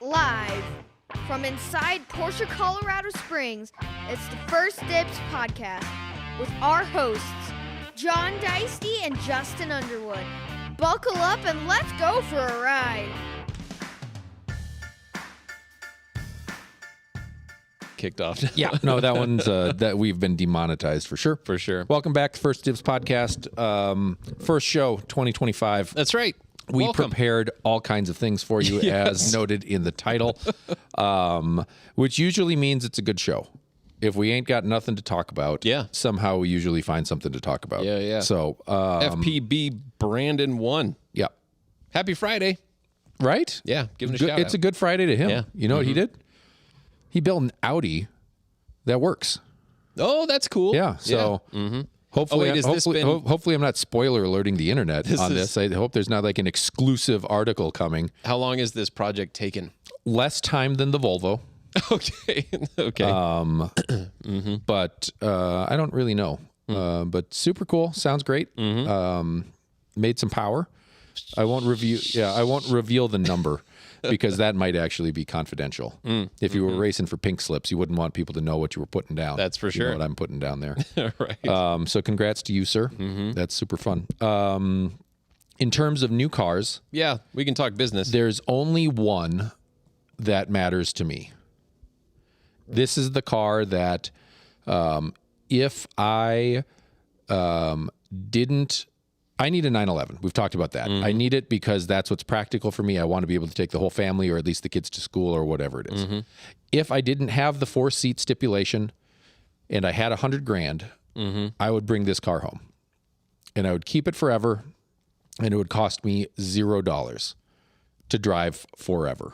Live from inside Porsche, Colorado Springs, it's the First Dibs podcast with our hosts, John Deisty and Justin Underwood. Buckle up and let's go for a ride. Kicked off. Yeah, no, that one's that we've been demonetized for sure. For sure. Welcome back to First Dibs podcast. First show 2025. That's right. We Welcome. prepared all kinds of things for you, as noted in the title, which usually means it's a good show. If we ain't got nothing to talk about, somehow we usually find something to talk about. Yeah. So FPB Brandon won. Yeah. Happy Friday. Right? Yeah. Give him a shout It's out. a good Friday to him. Yeah. You know what he did? He built an Audi that works. Oh, that's cool. Yeah. So hopefully, hopefully I'm not spoiler alerting the internet on this. I hope there's not like an exclusive article coming. How long has this project taken? Less time than the Volvo. Okay. But I don't really know. But super cool. Sounds great. Made some power. I won't reveal the number because that might actually be confidential. If you were racing for pink slips, you wouldn't want people to know what you were putting down. That's for You sure. know what I'm putting down there. Right. So congrats to you, sir. That's super fun. In terms of new cars, Yeah, we can talk business. there's only one that matters to me. This is the car that if I didn't, I need a 911. We've talked about that. I need it because that's what's practical for me. I want to be able to take the whole family or at least the kids to school or whatever it is. If I didn't have the 4-seat stipulation and I had $100,000, I would bring this car home and I would keep it forever and it would cost me $0 to drive forever.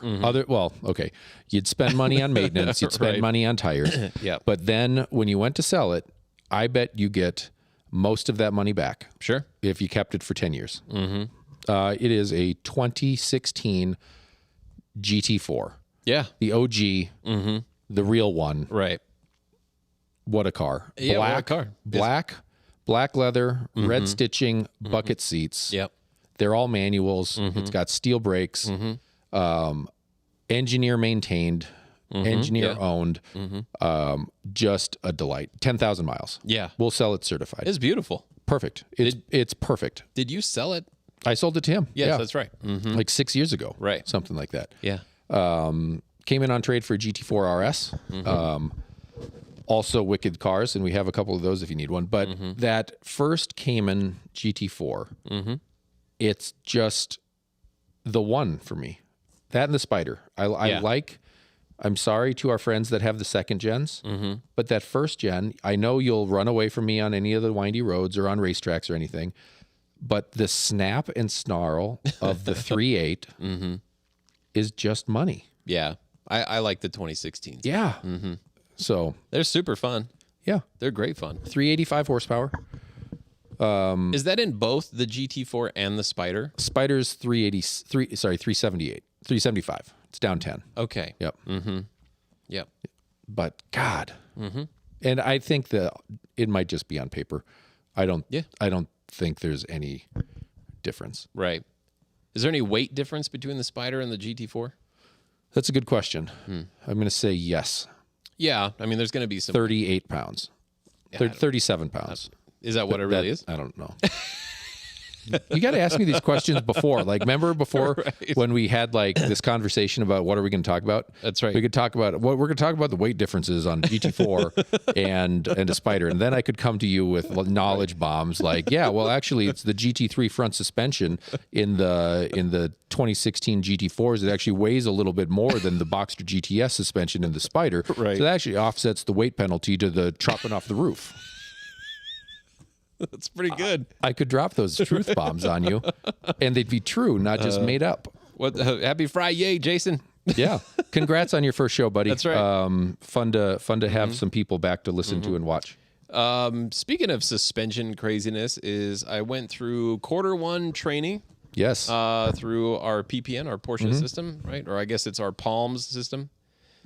You'd spend money on maintenance, you'd spend Right. money on tires. Yeah. But then when you went to sell it, I bet you get most of that money back Sure. if you kept it for 10 years. It is a 2016 GT4, Yeah. the OG, the real one. Right. What a car. Yeah, what a car. Black leather, red stitching, bucket seats. Yep. They're all manuals. It's got steel brakes, engineer maintained, engineer owned. Just a delight. 10,000 miles. Yeah. We'll sell it certified. It's beautiful. Perfect. It's perfect. Did you sell it? I sold it to him. Yes, Yeah. that's right. Like 6 years ago. Right. Something like that. Yeah. Came in on trade for a GT4 RS. Also wicked cars, and we have a couple of those if you need one. But that first Cayman GT4, it's just the one for me. That and the Spider. I'm sorry to our friends that have the second gens, but that first gen, I know you'll run away from me on any of the windy roads or on racetracks or anything, but the snap and snarl of the 3.8 is just money. Yeah. I like the 2016s. Yeah. So, They're super fun. yeah, They're great fun. 385 horsepower. Is that in both the GT4 and the Spider? Spider's 378, 375. It's down 10. Okay. Yep. Yep. But God, and I think that it might just be on paper. I don't think there's any difference. Right. Is there any weight difference between the Spider and the GT4? That's a good question. I'm going to say yes. Yeah. I mean, there's going to be some. 38 pounds, 37 pounds. Is that what it really is? I don't know. You got to ask me these questions before. Like, remember before when we had like this conversation about what are we going to talk about? That's right. We could talk about what we're going to talk about the weight differences on GT4 and a Spider, and then I could come to you with knowledge bombs like, yeah, well, actually, it's the GT3 front suspension in the 2016 GT4s. It actually weighs a little bit more than the Boxster GTS suspension in the Spider. Right. So that actually offsets the weight penalty to the dropping off the roof. That's pretty good. I could drop those truth bombs on you, and they'd be true, not just made up. Happy Friday, Jason. Yeah, congrats on your first show, buddy. That's right. Fun to have some people back to listen to and watch. Speaking of suspension craziness, I went through Q1 training. Yes. Through our PPN, our Porsche system, right? Or I guess it's our Palms system.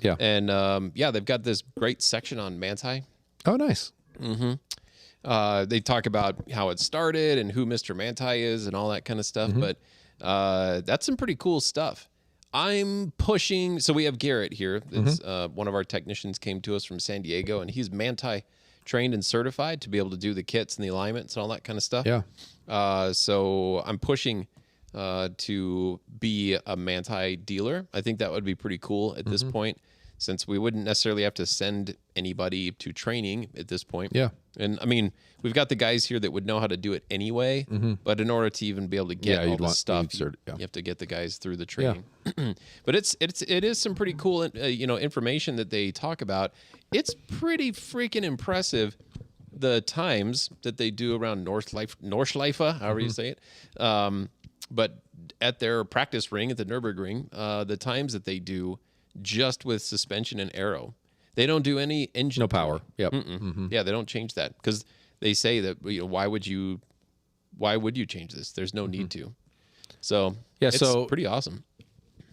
Yeah. And they've got this great section on Manti. Oh, nice. They talk about how it started and who Mr. Manti is and all that kind of stuff. But that's some pretty cool stuff. I'm pushing. So we have Garrett here. It's, one of our technicians came to us from San Diego, and he's Manti trained and certified to be able to do the kits and the alignments and all that kind of stuff. Yeah. So I'm pushing to be a Manti dealer. I think that would be pretty cool at this point, since we wouldn't necessarily have to send anybody to training at this point. Yeah. And I mean, we've got the guys here that would know how to do it anyway, but in order to even be able to get all this stuff, you have to get the guys through the training. But it is some pretty cool, information that they talk about. It's pretty freaking impressive, the times that they do around Nordschleife, however you say it. But at their practice ring at the Nürburgring, the times that they do just with suspension and aero. They don't do any engine. No power. Yep. Yeah, they don't change that because they say that why would you change this? There's no need to. So it's pretty awesome.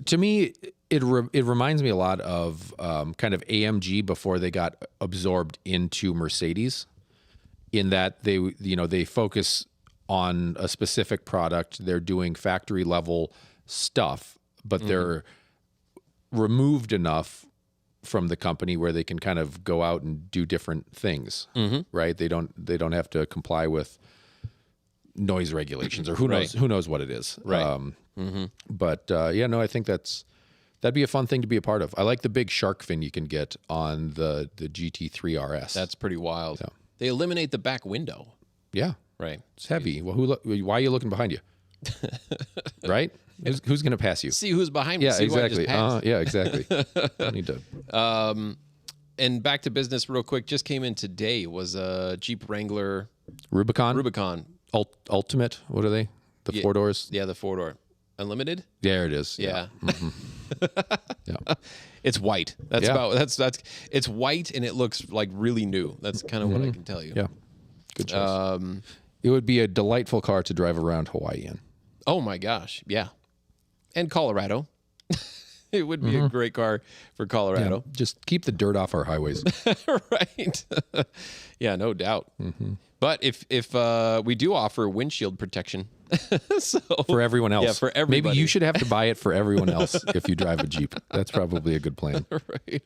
To me, it reminds me a lot of kind of AMG before they got absorbed into Mercedes, in that they focus on a specific product. They're doing factory level stuff, but they're removed enough from the company where they can kind of go out and do different things, right? They don't have to comply with noise regulations or who knows what it is. Right. But I think that'd be a fun thing to be a part of. I like the big shark fin you can get on the GT3 RS. That's pretty wild. Yeah. They eliminate the back window. Yeah. Right. It's heavy. Well, why are you looking behind you? Right? Who's going to pass you? See who's behind me. Yeah, see exactly. Yeah, exactly. I need to. And back to business real quick. Just came in today was a Jeep Wrangler Rubicon. Ultimate. What are they? The 4 doors? Yeah, the 4-door. Unlimited? There it is. Yeah. Yeah. It's white. That's it's white and it looks like really new. That's kind of what I can tell you. Yeah. Good choice. It would be a delightful car to drive around Hawaii in. Oh my gosh. Yeah. And Colorado. It would be a great car for Colorado. Yeah, just keep the dirt off our highways. Right. Yeah, no doubt. But if we do offer windshield protection, so for everyone else, yeah, for everybody. Maybe you should have to buy it for everyone else if you drive a Jeep. That's probably a good plan. Right.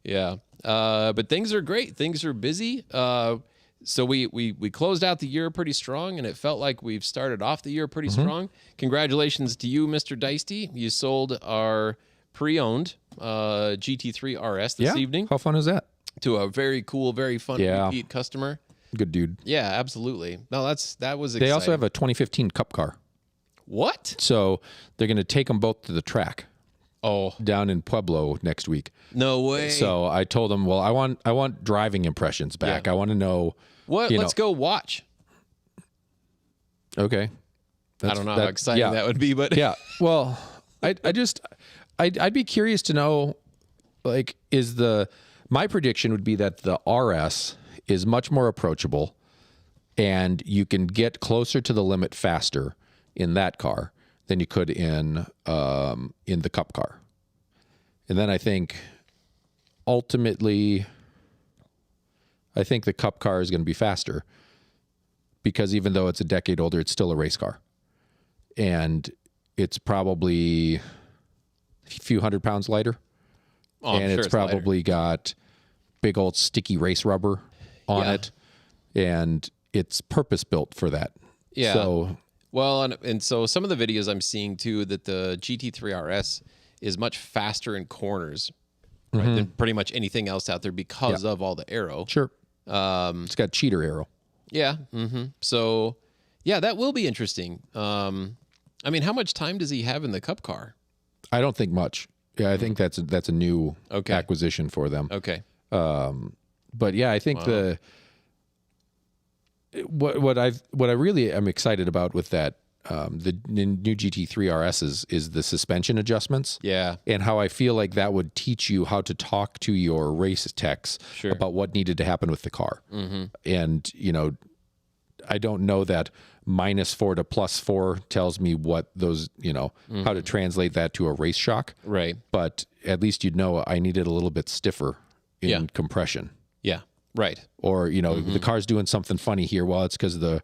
Yeah. But things are great. Things are busy. So we closed out the year pretty strong, and it felt like we've started off the year pretty strong. Congratulations to you, Mr. Deisty. You sold our pre-owned GT3 RS this evening. How fun is that? To a very cool, very fun repeat customer. Good dude. Yeah, absolutely. No, that was exciting. They also have a 2015 Cup car. What? So they're going to take them both to the track. Oh, down in Pueblo next week. No way. So I told them, well, I want driving impressions back. Yeah. I want to know what. Let's go watch. Okay. I don't know how exciting that would be, but yeah. Well, I'd be curious to know, like, my prediction would be that the RS is much more approachable, and you can get closer to the limit faster in that car than you could in the Cup car. And then I think ultimately, the Cup car is going to be faster, because even though it's a decade older, it's still a race car. And it's probably a few 100 pounds lighter. Oh, and it's probably got big old sticky race rubber on it. And it's purpose built for that. Yeah. So, well, and so some of the videos I'm seeing too, that the GT3 RS is much faster in corners, right, than pretty much anything else out there because of all the aero. Sure. It's got cheater aero. Yeah. So, yeah, that will be interesting. I mean, how much time does he have in the Cup car? I don't think much. Yeah, I think that's a new acquisition for them. Okay. But yeah, I think what I really am excited about with that the new GT3 RS is the suspension adjustments. Yeah. And how I feel like that would teach you how to talk to your race techs about what needed to happen with the car. And, I don't know that -4 to +4 tells me what those, how to translate that to a race shock. Right. But at least you'd know I needed a little bit stiffer in compression. Yeah. Right. Or, the car's doing something funny here. Well, it's because the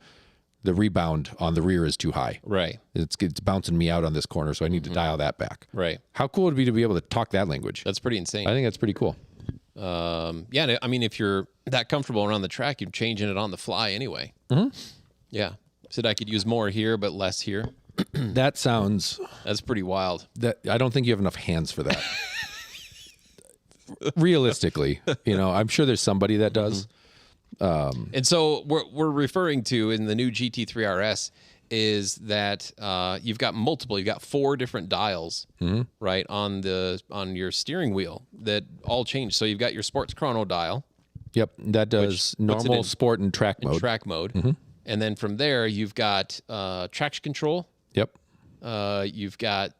the rebound on the rear is too high. Right. It's bouncing me out on this corner, so I need to dial that back. Right. How cool would it be to be able to talk that language? That's pretty insane. I think that's pretty cool. Yeah, I mean, if you're that comfortable around the track, you're changing it on the fly anyway. Yeah. Said I could use more here, but less here. That's pretty wild. I don't think you have enough hands for that. Realistically, I'm sure there's somebody that does. And so we're referring to in the new GT3 RS is that you've got 4 different dials, right, on your steering wheel that all change. So you've got your sports chrono dial. Yep, that does normal, sport, and track mode. And then from there, you've got traction control. Yep. You've got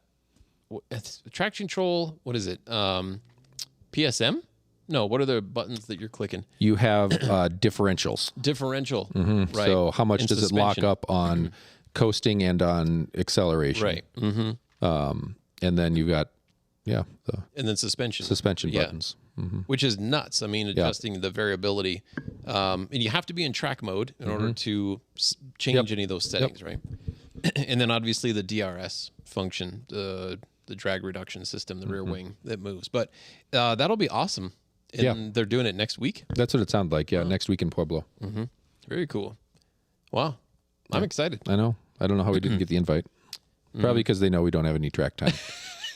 traction control. What is it? PSM? No, what are the buttons that you're clicking? You have differentials. Differential. Right. So how much does suspension. It lock up on coasting and on acceleration? Right. And then you've got, and then suspension buttons. Which is nuts. I mean, adjusting the variability. And you have to be in track mode in order to change any of those settings, right? And then obviously the DRS function, the drag reduction system, the rear wing that moves. But that'll be awesome. And they're doing it next week? That's what it sounds like, next week in Pueblo. Very cool. Wow. I'm excited. I know. I don't know how we didn't get the invite. Probably because they know we don't have any track time.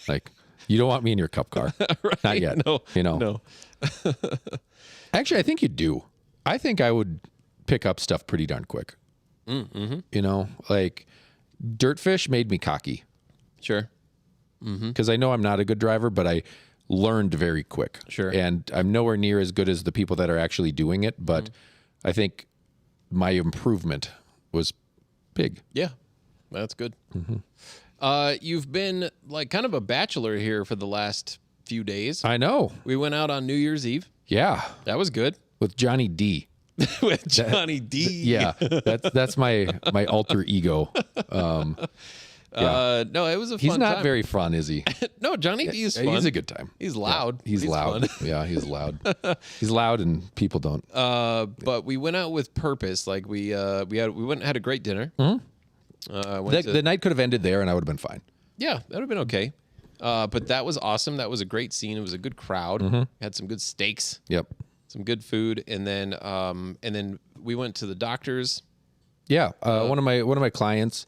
Like, you don't want me in your cup car. Right. Not yet. No. No. Actually, I think you do. I think I would pick up stuff pretty darn quick. Like Dirtfish made me cocky. Sure. Because I know I'm not a good driver, but I learned very quick. Sure. And I'm nowhere near as good as the people that are actually doing it, but I think my improvement was big. Yeah. That's good. You've been like kind of a bachelor here for the last few days. I know. We went out on New Year's Eve. Yeah. That was good. With Johnny D. With Johnny D. Yeah. That's my alter ego. No, it was a fun He's not time. very fun, is he? No, Johnny D is fun. He's a good time. He's loud. He's loud. Fun. Yeah, he's loud. He's loud and people don't. But we went out with purpose. Like we went and had a great dinner. The night could have ended there and I would have been fine. Yeah, that would have been okay. But that was awesome. That was a great scene. It was a good crowd. Had some good steaks. Yep. Some good food, and then we went to the doctors. Yeah, one of my clients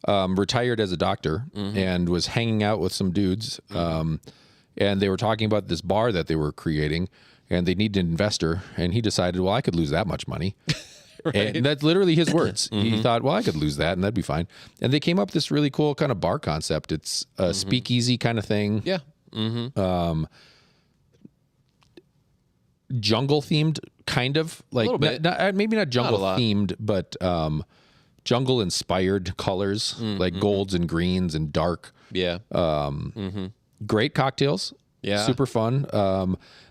retired as a doctor and was hanging out with some dudes, and they were talking about this bar that they were creating, and they needed an investor, and he decided, well, I could lose that much money. Right. And that's literally his words. He thought, well, I could lose that, and that'd be fine. And they came up with this really cool kind of bar concept. It's a speakeasy kind of thing. Yeah. Jungle themed, kind of like a little bit. Maybe not jungle themed, but jungle inspired colors like golds and greens and dark. Yeah. Great cocktails. Yeah. Super fun.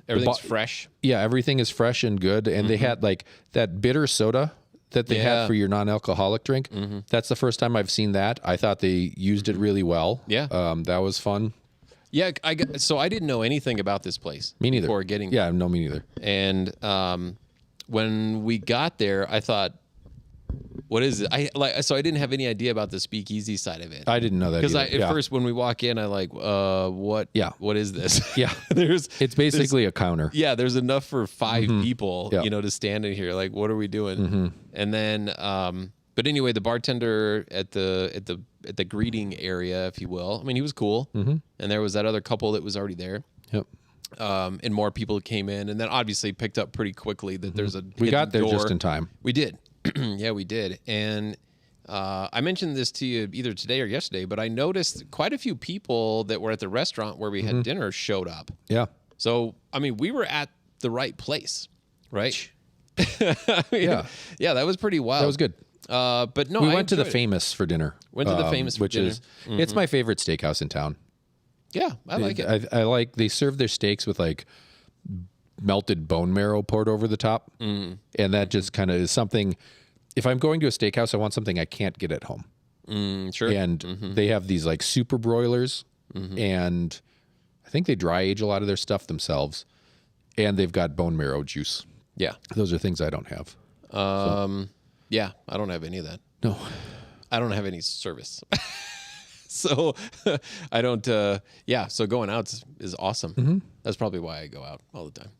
Everything's fresh. Yeah, everything is fresh and good. And they had like that bitter soda that they had for your non-alcoholic drink. That's the first time I've seen that. I thought they used it really well. Yeah. That was fun. Yeah, so I didn't know anything about this place. Me neither. Before getting there. Yeah, no, me neither. And when we got there, I thought, what is it? So I didn't have any idea about the speakeasy side of it. I didn't know that because at first when we walk in, I like, what? Yeah. What is this? Yeah, it's basically a counter. Yeah, there's enough for 5 people, to stand in here. Like, what are we doing? And then, but anyway, the bartender at the greeting area, if you will. I mean, he was cool, and there was that other couple that was already there. Yep. And more people came in, and then obviously picked up pretty quickly that there's a we got there door. Just in time. We did. Yeah, we did. And I mentioned this to you either today or yesterday, but I noticed quite a few people that were at the restaurant where we had dinner showed up. Yeah. So, I mean, we were at the right place, right? Yeah, that was pretty wild. That was good. But no, we went to the Famous for dinner. Went to the Famous for which dinner. Is it's my favorite steakhouse in town. Yeah, I like it. I like they serve their steaks with like melted bone marrow poured over the top, and that just kind of is something. If I'm going to a steakhouse, I want something I can't get at home. Sure. And they have these like super broilers, and I think they dry age a lot of their stuff themselves, and they've got bone marrow juice. Yeah, those are things I don't have. Yeah, I don't have any of that. No. I don't have any service. So I don't, so going out is awesome. Mm-hmm. That's probably why I go out all the time.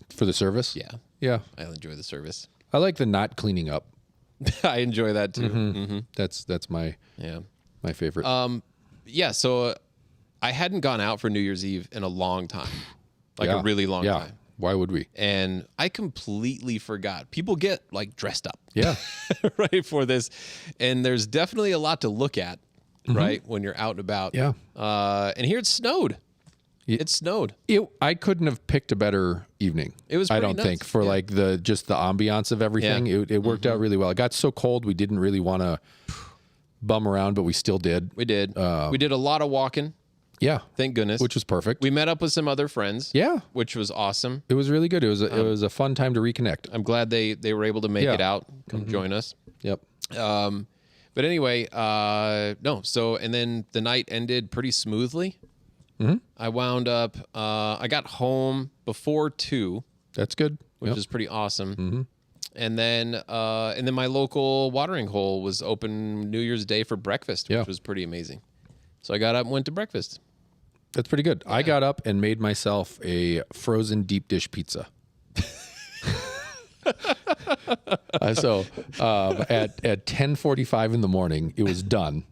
For the service? Yeah. Yeah. I enjoy the service. I like the not cleaning up. I enjoy that too. Mm-hmm. Mm-hmm. That's my favorite. So I hadn't gone out for New Year's Eve in a long time. Like a really long time. Why would we? And I completely forgot. People get like dressed up. Yeah. Right, for this. And there's definitely a lot to look at, right, when you're out and about. Yeah. And here it snowed. It snowed. I couldn't have picked a better evening. It was I pretty don't nuts. think, for like the ambiance of everything. Yeah. It worked out really well. It got so cold we didn't really want to bum around, but we still did. We did. We did a lot of walking. Yeah. Thank goodness. Which was perfect. We met up with some other friends. Yeah. Which was awesome. It was really good. It was a fun time to reconnect. I'm glad they were able to make it out, come join us. Yep. But anyway, so, and then the night ended pretty smoothly. Mm-hmm. I wound up, I got home before 2. That's good. Which is pretty awesome. Mm-hmm. And then my local watering hole was open New Year's Day for breakfast, which was pretty amazing. So I got up and went to breakfast. That's pretty good. Yeah. I got up and made myself a frozen deep dish pizza. So at 10:45 in the morning, it was done.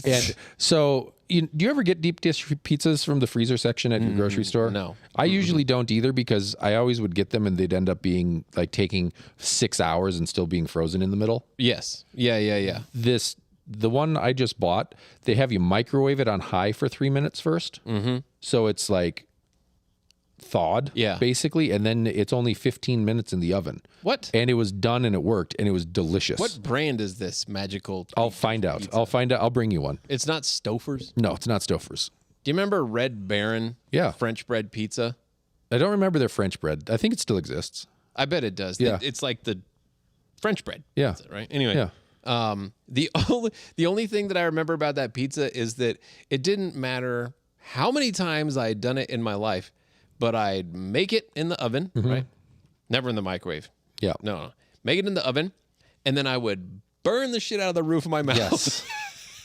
And so, do you ever get deep dish pizzas from the freezer section at your grocery store? No. I usually don't either, because I always would get them and they'd end up being like taking 6 hours and still being frozen in the middle. Yes. Yeah. The one I just bought, they have you microwave it on high for 3 minutes first. Mm-hmm. So it's like thawed, basically, and then it's only 15 minutes in the oven. What? And it was done and it worked and it was delicious. What brand is this magical? I'll find out. Pizza? I'll bring you one. It's not Stouffer's? No, it's not Stouffer's. Do you remember Red Baron? Yeah. French bread pizza? I don't remember their French bread. I think it still exists. I bet it does. Yeah. It's like the French bread. Yeah. Pizza, right? Anyway. Yeah. The only thing that I remember about that pizza is that it didn't matter how many times I had done it in my life, but I'd make it in the oven, right? Never in the microwave. Yeah. No. Make it in the oven, and then I would burn the shit out of the roof of my mouth. Yes.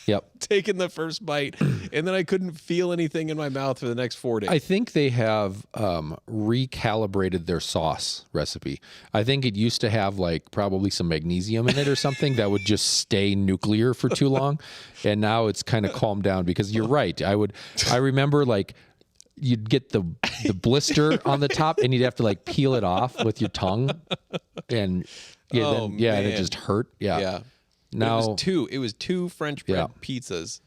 Yep. Taking the first bite, and then I couldn't feel anything in my mouth for the next 4 days. I think they have recalibrated their sauce recipe. I think it used to have like probably some magnesium in it or something that would just stay nuclear for too long, and now it's kind of calmed down, because you're right. I remember like you'd get the blister on the top and you'd have to like peel it off with your tongue, and and it just hurt. Yeah. Now it was two French bread pizzas.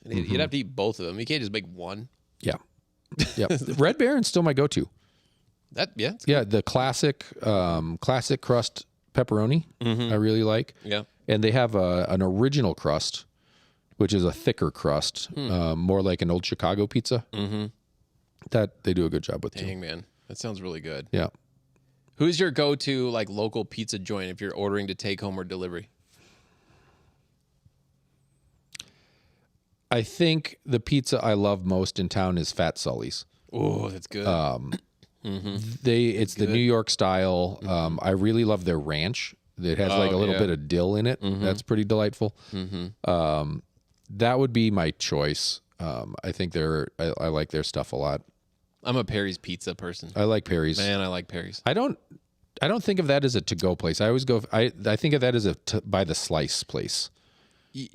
You'd have to eat both of them. You can't just make one. Yeah. Red Baron's still my go-to. The classic crust pepperoni. I really like. Yeah. And they have an original crust, which is a thicker crust, more like an old Chicago pizza. Mm-hmm. That they do a good job with. Dang, man, that sounds really good. Yeah. Who's your go-to like local pizza joint if you're ordering to take home or delivery? I think the pizza I love most in town is Fat Sully's. Oh, that's good. It's the New York style. I really love their ranch. It has like a little bit of dill in it. That's pretty delightful. That would be my choice. I think I like their stuff a lot. I'm a Perry's Pizza person. I like Perry's. Man, I like Perry's. I don't think of that as a to-go place. I always go. I think of that as by the slice place.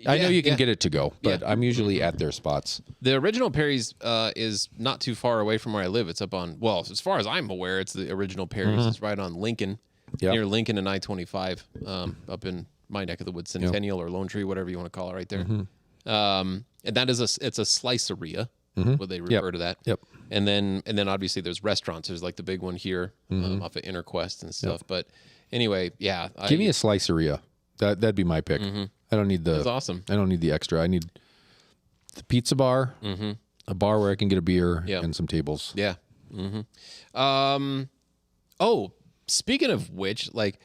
I know you can get it to go, but I'm usually at their spots. The original Perry's is not too far away from where I live. It's up on, well, as far as I'm aware, it's the original Perry's. It's right on Lincoln, near Lincoln and I-25, up in my neck of the woods, Centennial or Lone Tree, whatever you want to call it right there. And that is it's a sliceria, what they refer to that. Yep. And then obviously there's restaurants. There's like the big one here off of Interquest and stuff. But anyway, give me a sliceria. That'd be my pick. I don't need That's awesome. I don't need the extra. I need the pizza bar, a bar where I can get a beer, and some tables. Yeah. Oh, speaking of which, like,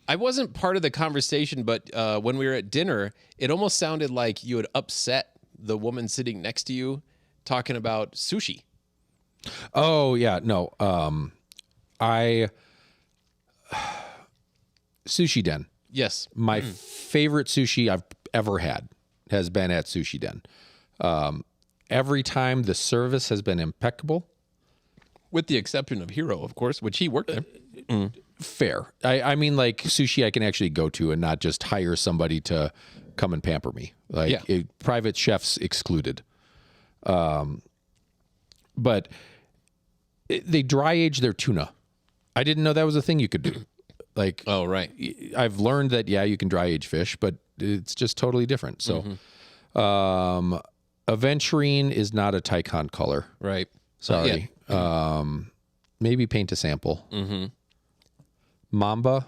I wasn't part of the conversation, but when we were at dinner, it almost sounded like you had upset the woman sitting next to you talking about sushi. Oh yeah, no. Sushi Den. Yes. My favorite sushi I've ever had has been at Sushi Den. Every time the service has been impeccable. With the exception of Hero, of course, which he worked there. Fair. I mean, like sushi I can actually go to and not just hire somebody to come and pamper me. Like private chefs excluded. But they dry age their tuna. I didn't know that was a thing you could do. Like, oh, right. I've learned that, you can dry age fish, but it's just totally different. So, aventurine is not a Tycon color. Right. Sorry. Maybe paint a sample. Mamba.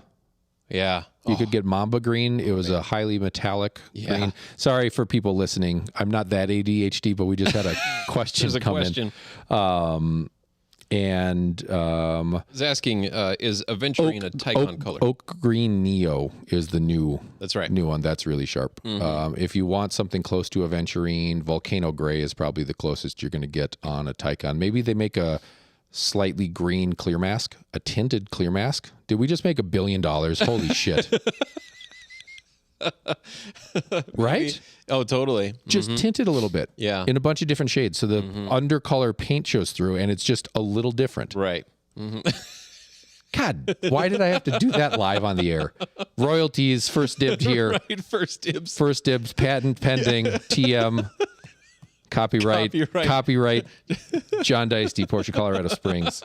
Yeah. You could get Mamba green. It was a highly metallic green. Sorry for people listening. I'm not that ADHD, but we just had a question come in. And I was asking, is aventurine a Tycon color? Oak Green Neo is the new. That's right. New one. That's really sharp. If you want something close to aventurine, Volcano Gray is probably the closest you're going to get on a Tycon. Maybe they make a slightly green clear mask, a tinted clear mask. Did we just make $1 billion? Holy shit. Right? Oh, totally. Just tinted a little bit. Yeah. In a bunch of different shades. So the undercolor paint shows through and it's just a little different. Right. God, why did I have to do that live on the air? Royalties, first dibs here. Right, first dibs. First dibs, patent pending, TM, copyright, John Dicey, Porsche, Colorado Springs.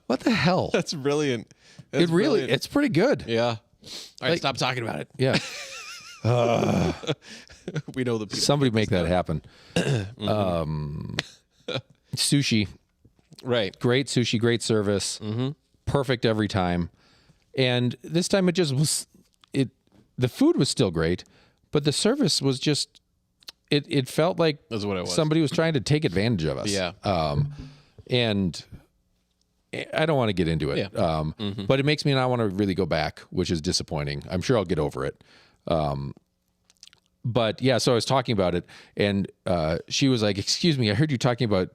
What the hell? That's brilliant. That's brilliant. It's pretty good. Yeah. All right, stop talking about it. Yeah. We know the people. Somebody make that happen. Sushi. Right. Great sushi, great service. Perfect every time. And this time it just was, the food was still great, but the service was just, it felt like that's what it was. Somebody was trying to take advantage of us. Yeah. And I don't want to get into it. Yeah. But it makes me not want to really go back, which is disappointing. I'm sure I'll get over it. But yeah, so I was talking about it and she was like, "Excuse me, I heard you talking about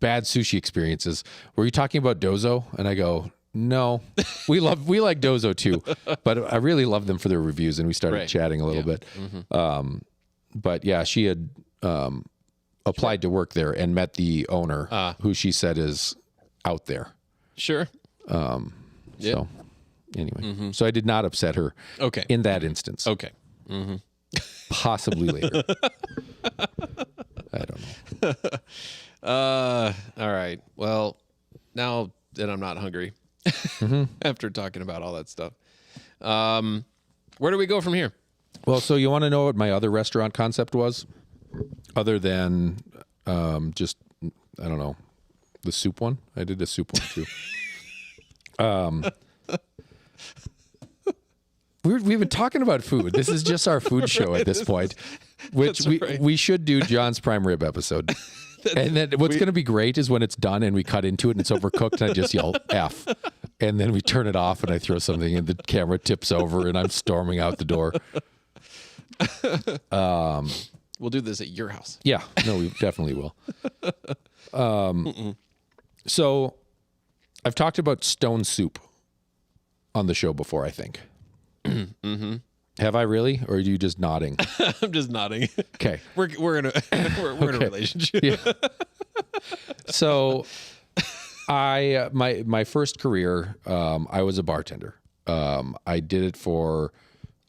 bad sushi experiences. Were you talking about Dozo?" And I go, "No, we like Dozo too, but I really love them for their reviews." And we started chatting a little bit. But yeah, she had applied to work there and met the owner, who she said is out there. Sure. So anyway, so I did not upset her. Okay. In that instance. Okay. Possibly later. I don't know. All right. Well, now that I'm not hungry after talking about all that stuff, where do we go from here? Well, so you want to know what my other restaurant concept was? Other than just, I don't know, the soup one? I did a soup one too. We've been talking about food. This is just our food show at this point, which we should do John's prime rib episode. And then what's going to be great is when it's done and we cut into it and it's overcooked and I just yell F. And then we turn it off and I throw something and the camera tips over and I'm storming out the door. We'll do this at your house. Yeah, no, we definitely will. So I've talked about stone soup on the show before, I think. Have I really? Or are you just nodding? I'm just nodding. Okay. We're in a relationship. Yeah. So my first career, I was a bartender. I did it for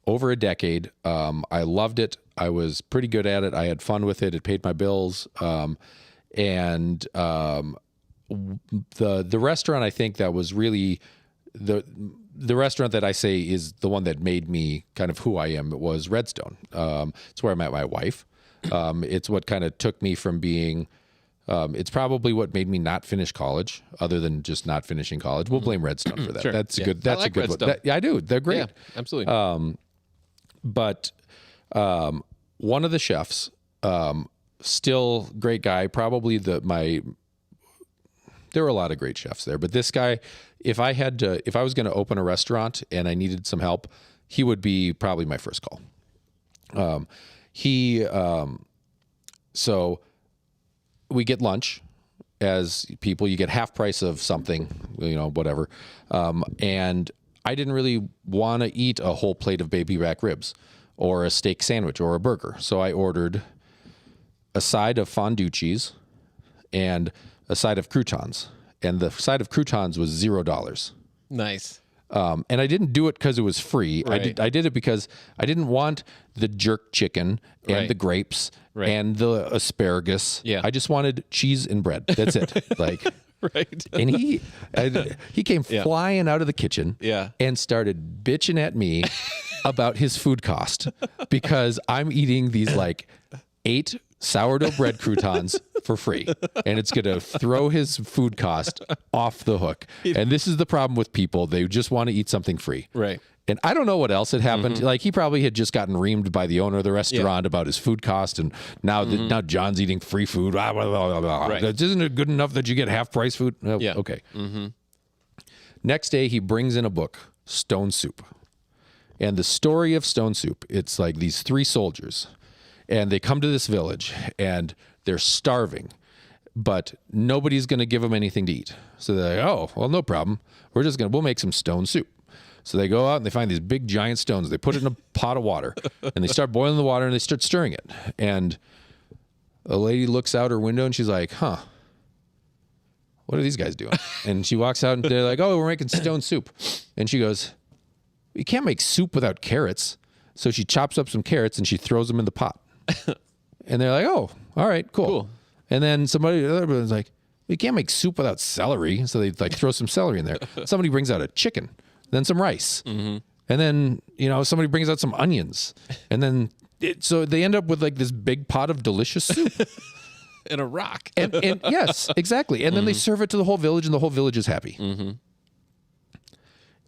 over a decade. I loved it. I was pretty good at it. I had fun with it. It paid my bills. And the restaurant, I think that was really the restaurant that I say is the one that made me kind of who I am. It was Redstone. It's where I met my wife. It's what kind of took me from being, it's probably what made me not finish college, other than just not finishing college. We'll blame Redstone for that. Sure. That's Yeah. good. That's I like a good Redstone. one. Yeah, I do. They're great. Yeah, absolutely. But one of the chefs, still great guy, probably there were a lot of great chefs there, but this guy, if I was going to open a restaurant and I needed some help, he would be probably my first call. So we get lunch as people. You get half price of something, whatever. And I didn't really want to eat a whole plate of baby back ribs or a steak sandwich or a burger. So I ordered a side of fondue cheese and a side of croutons. And the side of croutons was $0. Nice. And I didn't do it because it was free. Right. I did it because I didn't want the jerk chicken and the grapes and the asparagus. Yeah. I just wanted cheese and bread. That's it. Like, Right. and he came flying out of the kitchen and started bitching at me about his food cost because I'm eating these like 8 sourdough bread croutons for free, and it's going to throw his food cost off the hook. And this is the problem with people. They just want to eat something free. Right. And I don't know what else had happened. Like, he probably had just gotten reamed by the owner of the restaurant about his food cost. And now now John's eating free food. Blah, blah, blah, blah. Right. Isn't it good enough that you get half price food? Oh, Yeah. Okay. Next day, he brings in a book, Stone Soup. And the story of Stone Soup, it's like these 3 soldiers. And they come to this village and they're starving, but nobody's going to give them anything to eat. So they're like, oh, well, no problem. We'll make some stone soup. So they go out and they find these big giant stones. They put it in a pot of water and they start boiling the water and they start stirring it. And a lady looks out her window and she's like, huh, what are these guys doing? And she walks out and they're like, oh, we're making stone soup. And she goes, you can't make soup without carrots. So she chops up some carrots and she throws them in the pot. And they're like, oh, all right, cool. And then other like, you can't make soup without celery. So they like throw some celery in there. Somebody brings out a chicken, then some rice. And then, somebody brings out some onions. And then, so they end up with like this big pot of delicious soup. In a rock. and yes, exactly. And then they serve it to the whole village and the whole village is happy.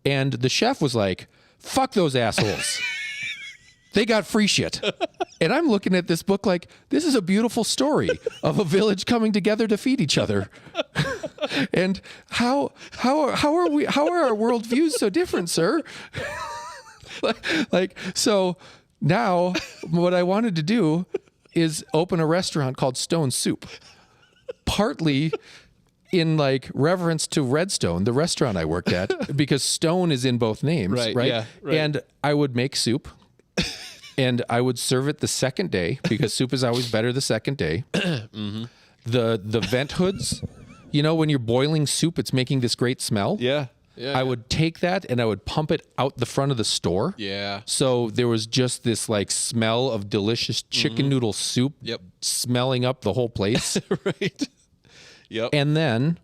And the chef was like, fuck those assholes. They got free shit. And I'm looking at this book like, this is a beautiful story of a village coming together to feed each other. And how are our worldviews so different, sir? So now what I wanted to do is open a restaurant called Stone Soup. Partly in like reverence to Redstone, the restaurant I worked at, because stone is in both names, right? Yeah, right. And I would make soup. And I would serve it the second day because soup is always better the second day. The vent hoods, when you're boiling soup, it's making this great smell. Yeah. I would take that and I would pump it out the front of the store. Yeah. So there was just this like smell of delicious chicken noodle soup smelling up the whole place. Right. Yep. And then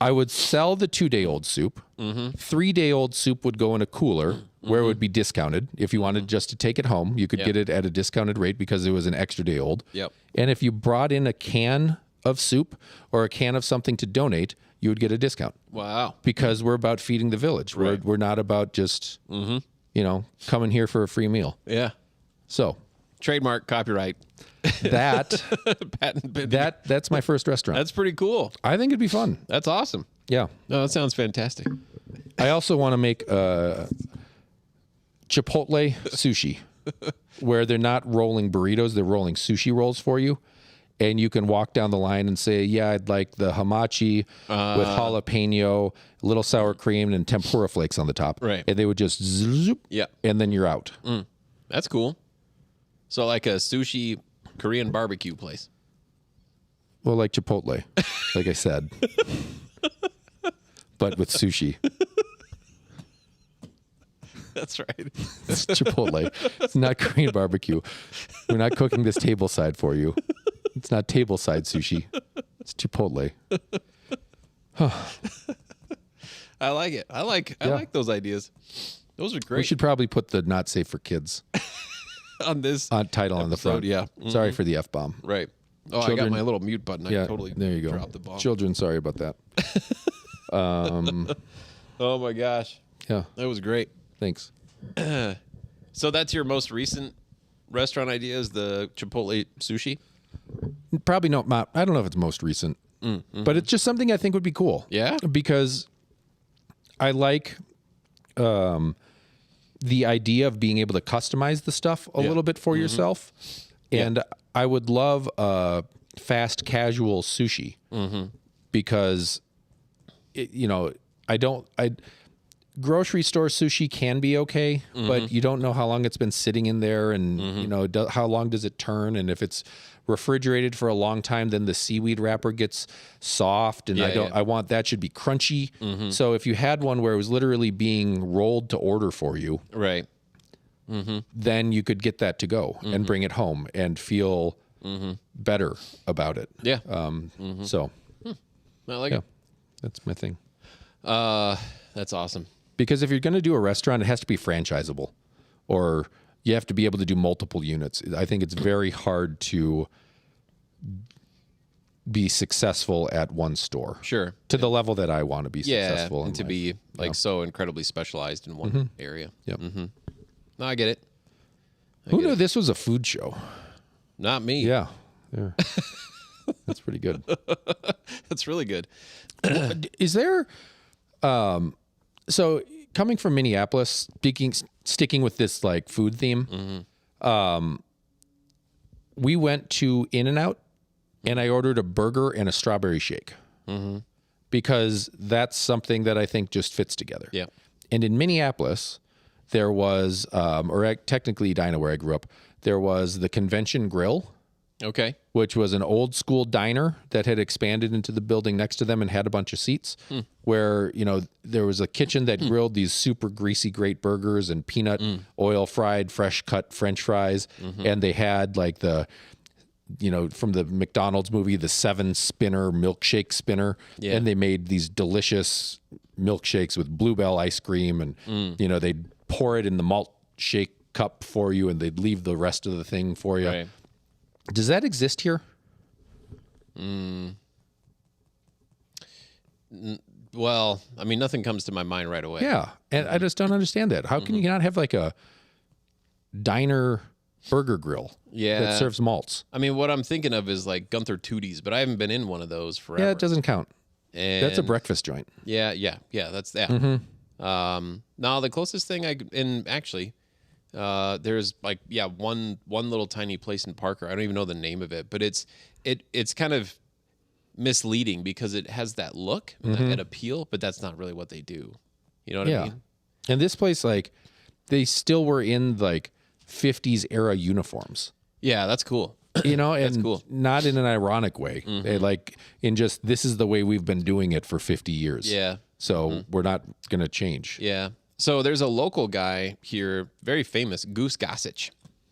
I would sell the 2-day-old soup. 3-day-old soup would go in a cooler where it would be discounted. If you wanted just to take it home, you could get it at a discounted rate because it was an extra day old. Yep. And if you brought in a can of soup or a can of something to donate, you would get a discount. Wow. Because we're about feeding the village. Right. We're not about just, coming here for a free meal. Yeah. So. Trademark, copyright. That. Patent pending. That's my first restaurant. That's pretty cool. I think it'd be fun. That's awesome. Yeah. No, that sounds fantastic. I also want to make Chipotle sushi, where they're not rolling burritos, they're rolling sushi rolls for you. And you can walk down the line and say, yeah, I'd like the hamachi with jalapeno, little sour cream, and tempura flakes on the top. Right. And they would just zoop, and then you're out. That's cool. So like a sushi Korean barbecue place. Well, like Chipotle, like I said. But with sushi. That's right. It's Chipotle. It's not Korean barbecue. We're not cooking this table side for you. It's not table side sushi. It's Chipotle. I like it. I like those ideas. Those are great. We should probably put the not safe for kids on this title on the front. Yeah. Sorry for the F-bomb. Right. Oh, Children, I got my little mute button. I totally there you go. dropped the bomb. Children, sorry about that. Oh my gosh. Yeah. That was great. Thanks. So that's your most recent restaurant idea is the Chipotle sushi? Probably not. I don't know if it's most recent, but it's just something I think would be cool. Yeah. Because I like the idea of being able to customize the stuff a little bit for yourself. And I would love a fast casual sushi because, grocery store sushi can be okay, but you don't know how long it's been sitting in there and, how long does it turn? And if it's refrigerated for a long time, then the seaweed wrapper gets soft and I want that should be crunchy. So if you had one where it was literally being rolled to order for you, right. Then you could get that to go and bring it home and feel better about it. Yeah. So I like it. That's my thing. That's awesome. Because if you're going to do a restaurant, it has to be franchisable, or you have to be able to do multiple units. I think it's very hard to be successful at one store. Sure. To the level that I want to be successful. And to be so incredibly specialized in one area. Yep. No, I get it. Who knew this was a food show? Not me. Yeah. That's pretty good. That's really good. Is there... So coming from Minneapolis, sticking with this like food theme, we went to In-N-Out and I ordered a burger and a strawberry shake because that's something that I think just fits together. Yeah. And in Minneapolis, there was, technically Edina where I grew up, there was the Convention Grill. Okay. Which was an old school diner that had expanded into the building next to them and had a bunch of seats where, there was a kitchen that grilled these super greasy, great burgers and peanut oil fried, fresh cut French fries. And they had like from the McDonald's movie, the 7-spinner milkshake spinner. Yeah. And they made these delicious milkshakes with Bluebell ice cream. And, they'd pour it in the malt shake cup for you and they'd leave the rest of the thing for you. Right. Does that exist here? Well, I mean, nothing comes to my mind right away. Yeah, and I just don't understand that. How can you not have like a diner burger grill that serves malts? I mean, what I'm thinking of is like Gunther Tootie's, but I haven't been in one of those forever. Yeah, it doesn't count. And that's a breakfast joint. Yeah, that's that. Now, the closest thing there's like one little tiny place in Parker. I don't even know the name of it, but it's kind of misleading because it has that look and that appeal, but that's not really what they do. You know what I mean? And this place, like, they still were in like 50s era uniforms. Yeah, that's cool. And that's cool. Not in an ironic way. They, like, in just this is the way we've been doing it for 50 years. Yeah. So we're not gonna change. Yeah. So there's a local guy here, very famous, Goose Gossage.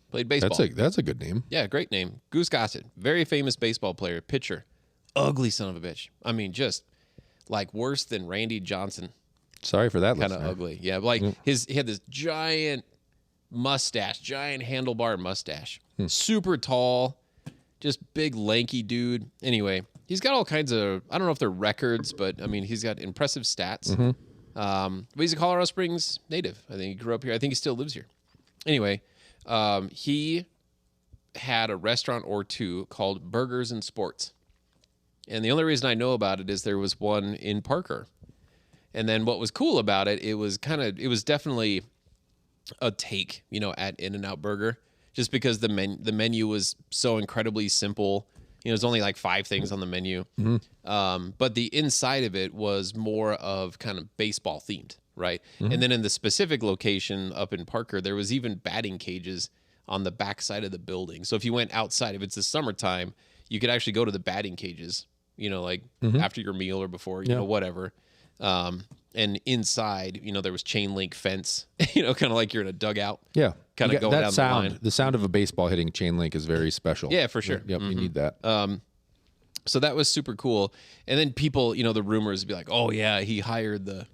Played baseball. That's a good name. Yeah, great name. Goose Gossage. Very famous baseball player, pitcher. Ugly son of a bitch. I mean, just like worse than Randy Johnson. Sorry for that. Kind of ugly. Yeah, like he had this giant mustache, giant handlebar mustache. Super tall, just big lanky dude. Anyway, he's got all kinds of, I don't know if they're records, but I mean, he's got impressive stats. But he's a Colorado Springs native. I think he grew up here. I think he still lives here. Anyway, he had a restaurant or two called Burgers and Sports. And the only reason I know about it is there was one in Parker. And then what was cool about it, it was definitely a take, at In-N-Out Burger, just because the menu was so incredibly simple. There's only like 5 things on the menu. But the inside of it was more of kind of baseball themed, right? And then in the specific location up in Parker, there was even batting cages on the back side of the building. So if you went outside, if it's the summertime, you could actually go to the batting cages, after your meal or before, whatever. And inside, there was chain link fence, kind of like you're in a dugout. Yeah. Kind of going that down sound, the line. The sound of a baseball hitting chain link is very special. Yeah, for sure. Yep, you need that. So that was super cool. And then people, the rumors would be like, oh yeah, he hired the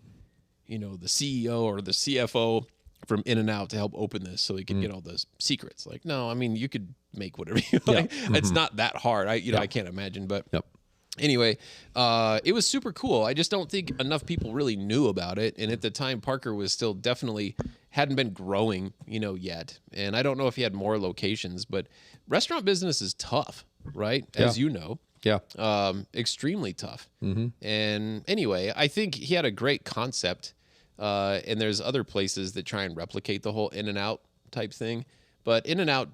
CEO or the CFO from In-N-Out to help open this so he could get all those secrets. Like, no, I mean, you could make whatever you like. It's not that hard. I can't imagine, but anyway, it was super cool. I just don't think enough people really knew about it. And at the time, Parker was still definitely hadn't been growing, yet. And I don't know if he had more locations, but restaurant business is tough, right? As you know. Yeah. Extremely tough. And anyway, I think he had a great concept. And there's other places that try and replicate the whole In-N-Out type thing. But In-N-Out,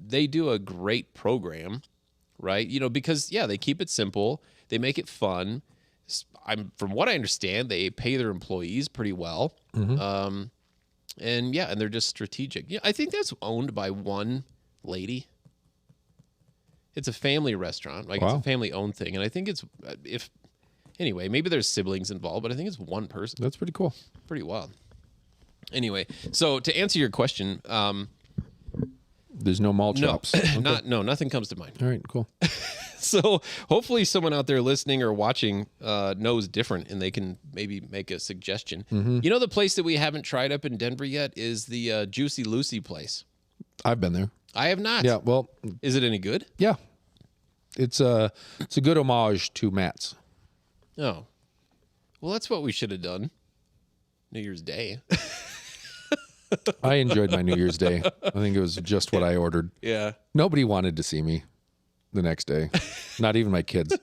they do a great program right? You know, because they keep it simple. They make it fun. From what I understand, they pay their employees pretty well. And they're just strategic. Yeah, I think that's owned by one lady. It's a family restaurant. Like, it's a family-owned thing. And I think it's, anyway, maybe there's siblings involved, but I think it's one person. That's pretty cool. Pretty wild. Anyway, so to answer your question, there's no malt chops. Okay. Nothing comes to mind. All right, cool. So hopefully someone out there listening or watching knows different, and they can maybe make a suggestion. You know, the place that we haven't tried up in Denver yet is the Juicy Lucy place. I've been there. I have not. Yeah, well. Is it any good? Yeah. It's a good homage to Matt's. Oh. Well, that's what we should have done. New Year's Day. I enjoyed my New Year's Day. I think it was just what I ordered. Yeah. Nobody wanted to see me the next day. Not even my kids.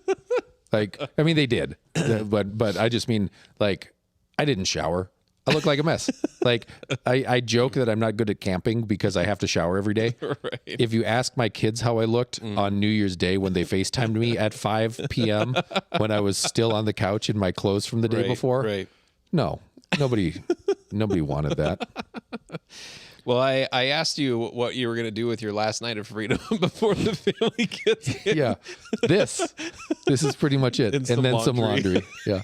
Like, I mean, they did. But I just mean, like, I didn't shower. I look like a mess. Like, I joke that I'm not good at camping because I have to shower every day. Right. If you ask my kids how I looked on New Year's Day when they FaceTimed me at 5 p.m. when I was still on the couch in my clothes from the day before, no, nobody wanted that. Well, I asked you what you were going to do with your last night of freedom before the family gets in. Yeah, this is pretty much it, and then some laundry. Yeah.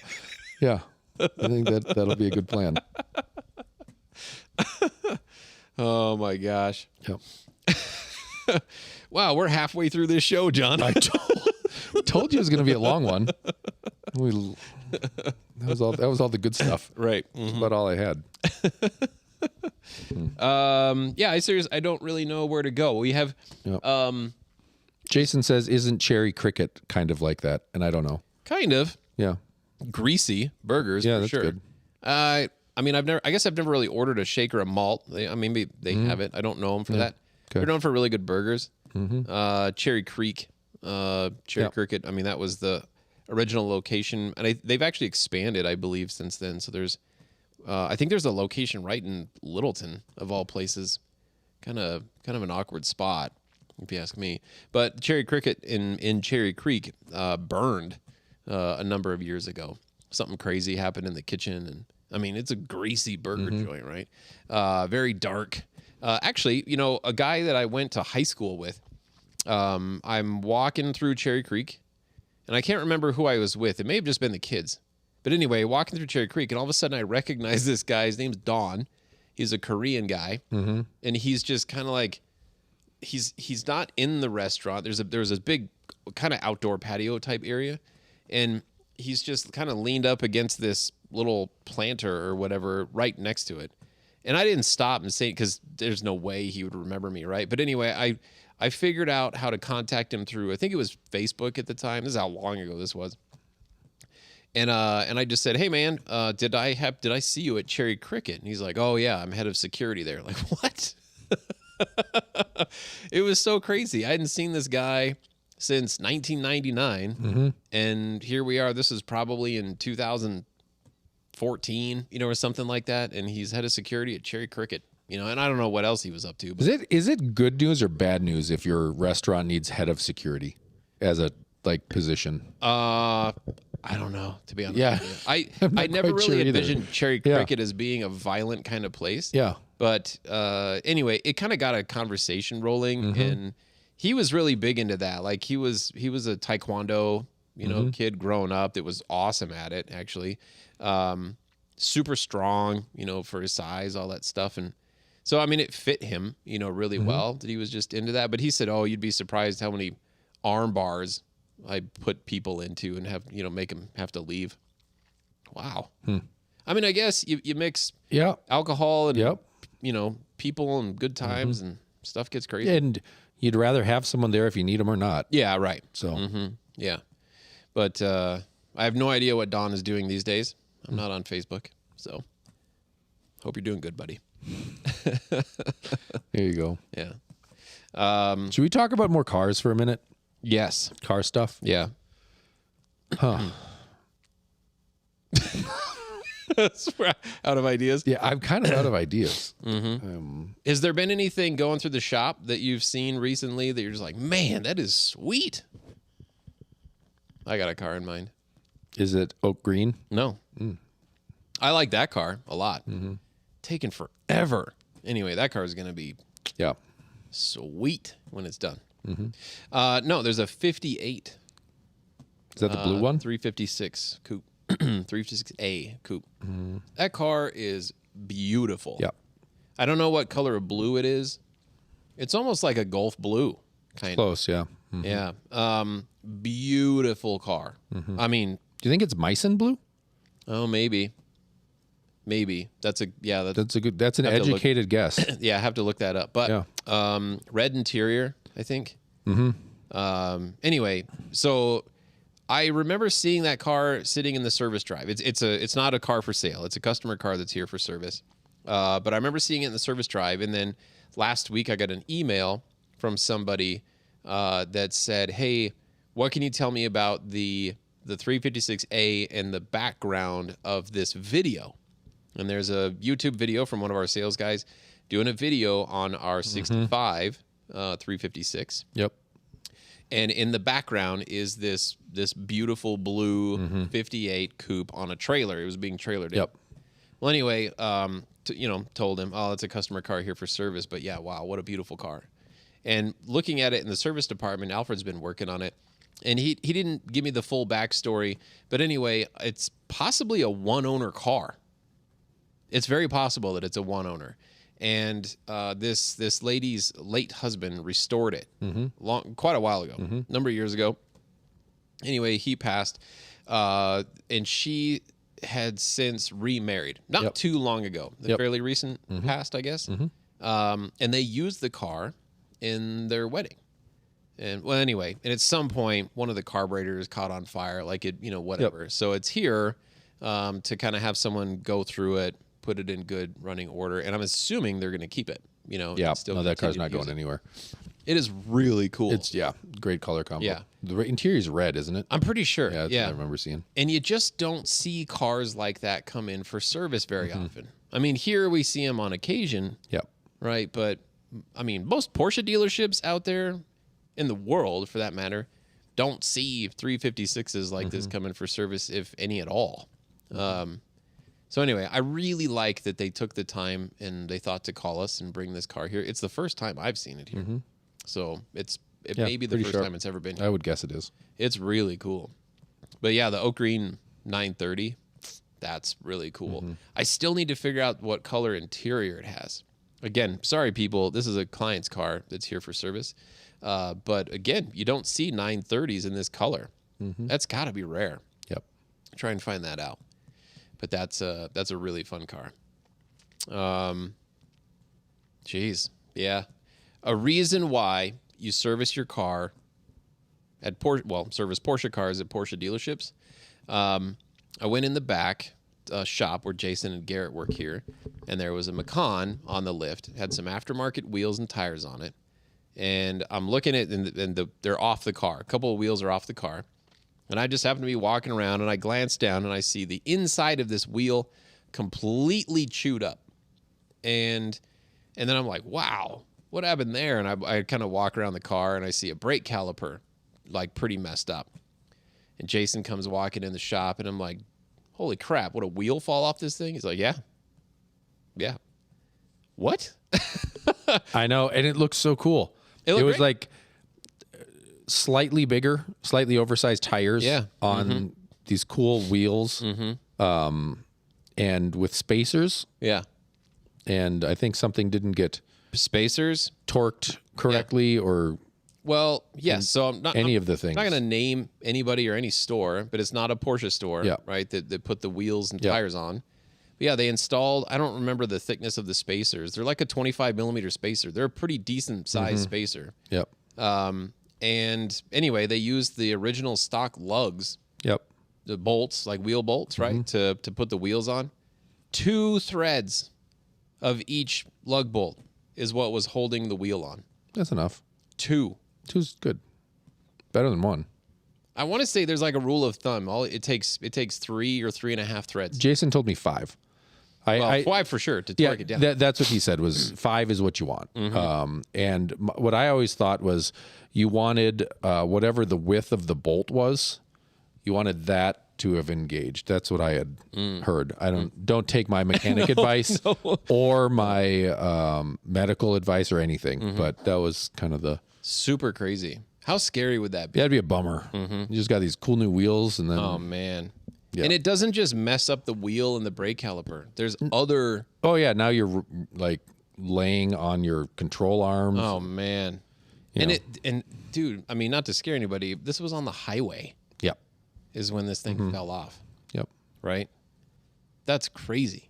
I think that'll be a good plan. Oh my gosh! Yep. Wow, we're halfway through this show, John. I told you it was going to be a long one. That was all the good stuff. Right. That's about all I had. I don't really know where to go. We have. Yep. Jason says, "Isn't cherry cricket kind of like that?" And I don't know. Kind of. Yeah. Greasy burgers. Yeah, for that's sure. good. I mean, I guess I've never really ordered a shake or a malt. Maybe they have it. I don't know them for that. Okay. They're known for really good burgers. Mm-hmm. Cherry Creek, Cricket. I mean, that was the original location, and they've actually expanded, I believe, since then. So there's, I think there's a location right in Littleton, of all places. Kind of an awkward spot, if you ask me. But Cherry Cricket in Cherry Creek burned a number of years ago. Something crazy happened in the kitchen, and I mean, it's a greasy burger joint, right? Very dark. Actually, you know, a guy that I went to high school with, I'm walking through Cherry Creek, and I can't remember who I was with. It may have just been the kids. But anyway, walking through Cherry Creek, and all of a sudden I recognize this guy. His name's Don. He's a Korean guy, and he's just kind of like, he's not in the restaurant. There's this big kind of outdoor patio type area, and he's just kind of leaned up against this little planter or whatever right next to it. And I didn't stop and say, because there's no way he would remember me, right? But anyway, I figured out how to contact him through, I think it was Facebook at the time. This is how long ago this was. And I just said, "Hey man, did I see you at Cherry Cricket?" And he's like, "Oh yeah, I'm head of security there." Like, what? It was so crazy. I hadn't seen this guy since 1999, and here we are. This is probably in 2014, you know, or something like that. And he's head of security at Cherry Cricket, you know. And I don't know what else he was up to. But Is it good news or bad news if your restaurant needs head of security as a position? I don't know, to be honest. Yeah. With you. I never really envisioned Cherry Cricket as being a violent kind of place. Yeah. But anyway, it kind of got a conversation rolling, and he was really big into that. Like he was a Taekwondo, you know, kid growing up that was awesome at it, actually. Super strong, you know, for his size, all that stuff. And so, I mean, it fit him, you know, really well that he was just into that. But he said, "Oh, you'd be surprised how many arm bars I put people into and have, you know, make them have to leave." Wow. I mean, I guess you mix alcohol and, you know, people and good times and stuff gets crazy. And you'd rather have someone there if you need them or not. Yeah, right. So, yeah. But I have no idea what Don is doing these days. I'm not on Facebook. So hope you're doing good, buddy. There you go. Yeah. Should we talk about more cars for a minute? Yes. Car stuff? Yeah. Huh. Out of ideas? Yeah, I'm kind of out of ideas. Has there been anything going through the shop that you've seen recently that you're just like, man, that is sweet? I got a car in mind. Is it oak green? No. I like that car a lot. Taking forever. Anyway, that car is going to be sweet when it's done. No, there's a 58. Is that the blue one? 356 coupe. 356A coupe. That car is beautiful. Yeah. I don't know what color of blue it is. It's almost like a Gulf blue. Kind of. Close, yeah. Yeah. Beautiful car. I mean, do you think it's Meissen blue? Oh, maybe. That's an educated guess. Yeah, I have to look that up. But red interior, I think. Anyway, so I remember seeing that car sitting in the service drive. It's not a car for sale. It's a customer car that's here for service. But I remember seeing it in the service drive, and then last week I got an email from somebody that said, "Hey, what can you tell me about the 356A and the background of this video?" And there's a YouTube video from one of our sales guys doing a video on our 65 356. Yep. And in the background is this beautiful blue 58 coupe on a trailer. It was being trailered in. Yep. Well, anyway, told him, oh, it's a customer car here for service. But yeah, wow, what a beautiful car. And looking at it in the service department, Alfred's been working on it. And he didn't give me the full backstory. But anyway, it's possibly a one-owner car. It's very possible that it's a one-owner. And this lady's late husband restored it quite a while ago, number of years ago. Anyway, he passed, and she had since remarried, not too long ago, fairly recent past, I guess. And they used the car in their wedding. And well, anyway, and at some point, one of the carburetors caught on fire, like it, whatever. So it's here to kind of have someone go through it, put it in good running order, and I'm assuming they're going to keep it. No, that car's not going anywhere. It is really cool. It's great color combo. Yeah, the interior is red, isn't it? I'm pretty sure. Yeah, that's what I remember seeing. And you just don't see cars like that come in for service very often. I mean, here we see them on occasion. Yep. Right, but I mean, most Porsche dealerships out there in the world, for that matter, don't see 356s like this coming for service, if any at all. So anyway, I really like that they took the time and they thought to call us and bring this car here. It's the first time I've seen it here. So it may be the first time it's ever been here. I would guess it is. It's really cool. But yeah, the oak green 930, that's really cool. I still need to figure out what color interior it has. Again, sorry people, this is a client's car that's here for service. But again, you don't see 930s in this color. That's got to be rare. Yep. Try and find that out. But that's a really fun car. Yeah. A reason why you service your car at service Porsche cars at Porsche dealerships. I went in the back shop where Jason and Garrett work here, and there was a Macan on the lift. It had some aftermarket wheels and tires on it. And I'm looking at and they're off the car. A couple of wheels are off the car. And I just happen to be walking around, and I glance down, and I see the inside of this wheel completely chewed up. And then I'm like, wow, what happened there? And I kind of walk around the car, and I see a brake caliper, like, pretty messed up. And Jason comes walking in the shop, and I'm like, holy crap, would a wheel fall off this thing? He's like, yeah. What? I know, and it looks so cool. It was great. Like slightly bigger, slightly oversized tires on these cool wheels, and with spacers. Yeah. And I think something didn't get spacers torqued correctly or... Well, yes. So I'm not of the things. I'm not going to name anybody or any store, but it's not a Porsche store, right? That put the wheels and tires on. But yeah, they installed, I don't remember the thickness of the spacers. They're like a 25 millimeter spacer. They're a pretty decent size spacer. Yep. And anyway, they used the original stock lugs. Yep. The bolts, like wheel bolts, right? To put the wheels on. 2 threads of each lug bolt is what was holding the wheel on. That's enough. 2. 2's good. Better than 1. I want to say there's like a rule of thumb. It takes 3 or 3.5 threads. Jason told me 5. 5 for sure to torque it down. That's what he said was 5 is what you want. And what I always thought was you wanted whatever the width of the bolt was You wanted that to have engaged. That's what I had heard. I don't take my mechanic advice or my medical advice or anything, but that was kind of the super crazy. How scary would that be? That'd be a bummer. You just got these cool new wheels, and then oh man. Yeah. And it doesn't just mess up the wheel and the brake caliper. There's other. Oh yeah, now you're like laying on your control arms. Oh man. And dude, I mean, not to scare anybody, this was on the highway. Yep. Is when this thing fell off. Yep. Right. That's crazy.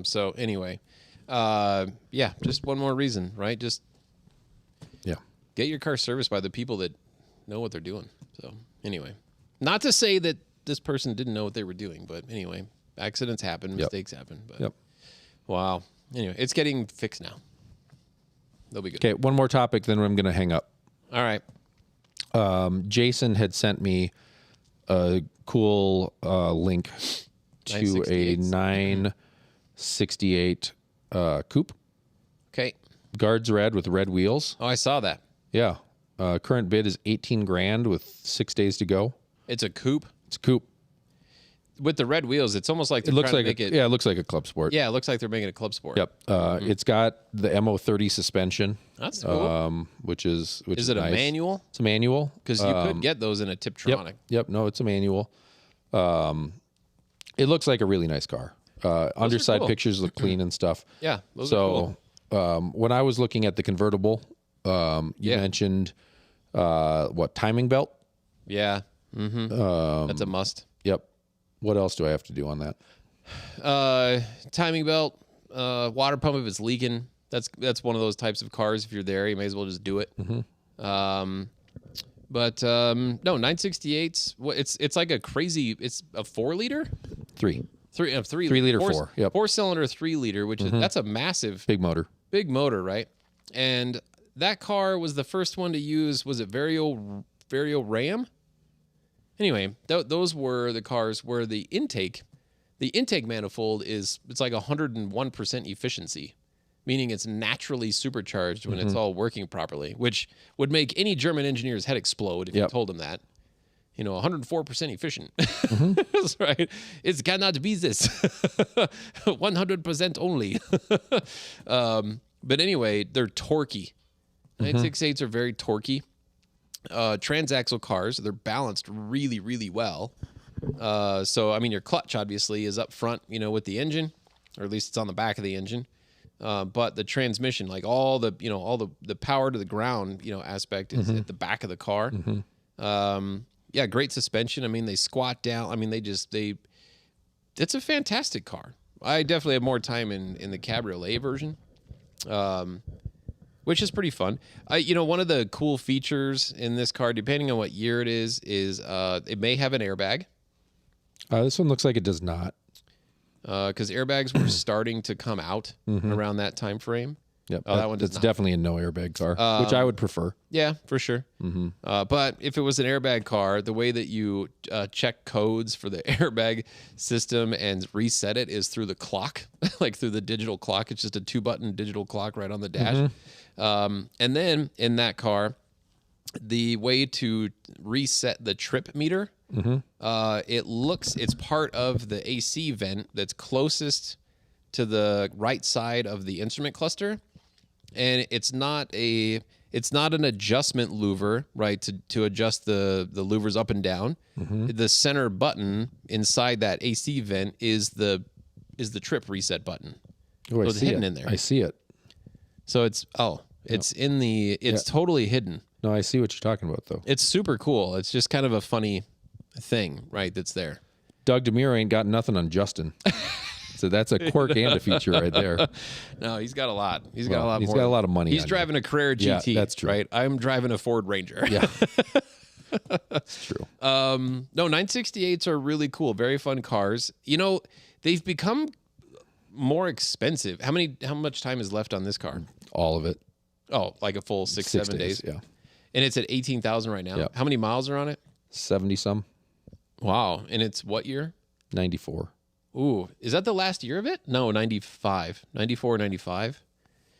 So anyway, yeah, just one more reason, right? Just get your car serviced by the people that know what they're doing. So anyway, not to say that this person didn't know what they were doing, but anyway, accidents happen, mistakes happen. But wow. Anyway, it's getting fixed now. They'll be good. Okay, one more topic, then I'm going to hang up. All right. Jason had sent me a cool link to a 968 coupe. Okay. Guards red with red wheels. Oh, I saw that. Yeah. Current bid is $18,000 with 6 days to go. It's a coupe. It's a coupe. With the red wheels, it's almost like it looks like it looks like a club sport. Yeah, it looks like they're making a club sport. Yep. It's got the MO30 suspension. That's cool. Which is it a nice. Manual? It's a manual. Because you could get those in a Tiptronic. Yep. No, it's a manual. It looks like a really nice car. Underside cool. pictures look clean and stuff. Yeah. Those are cool. When I was looking at the convertible, you mentioned timing belt. Yeah. That's a must. Yep. What else do I have to do on that? Timing belt, water pump if it's leaking. That's one of those types of cars. If you're there, you may as well just do it. No, 968s. It's like a crazy. It's a 4-liter. 3 liter. 4. Yep. 4-cylinder 3-liter, which is that's a massive big motor, right? And that car was the first one to use. Was it Vario Ram? Anyway, those were the cars where the intake manifold it's like 101% efficiency, meaning it's naturally supercharged when it's all working properly, which would make any German engineer's head explode if you told him that. 104% efficient. That's right. It cannot be this. 100% only. But anyway, they're torquey. 968s are very torquey. Transaxle cars, they're balanced really, really well. So I mean, your clutch obviously is up front, with the engine, or at least it's on the back of the engine. But the transmission, like all the power to the ground, aspect is at the back of the car. Yeah, great suspension. I mean, they squat down. I mean, it's a fantastic car. I definitely have more time in the cabriolet version. Which is pretty fun. One of the cool features in this car, depending on what year it is it may have an airbag. This one looks like it does not. Because airbags were starting to come out around that time frame. Yep. Oh, that one that's definitely a no airbag car, which I would prefer. Yeah, for sure. But if it was an airbag car, the way that you check codes for the airbag system and reset it is through the clock, like through the digital clock. It's just a 2-button digital clock right on the dash. And then in that car, the way to reset the trip meter, it's part of the AC vent that's closest to the right side of the instrument cluster. And it's not an adjustment louver, right, to adjust the louvers up and down. The center button inside that AC vent is the trip reset button. Oh, it's hidden in there. I see it. So it's totally hidden. No, I see what you're talking about though. It's super cool. It's just kind of a funny thing, right, that's there. Doug Demure ain't got nothing on Justin. So that's a quirk and a feature right there. No, he's got a lot. He's got a lot more. He's got a lot of money. He's driving a Carrera GT. Yeah, that's true. Right? I'm driving a Ford Ranger. Yeah. That's true. No, 968s are really cool. Very fun cars. They've become more expensive. How much time is left on this car? All of it. Oh, like a full 6-7 days. Yeah. And it's at 18,000 right now. Yep. How many miles are on it? 70 some. Wow. And it's what year? 94. Ooh, is that the last year of it? No, 95. 94, 95.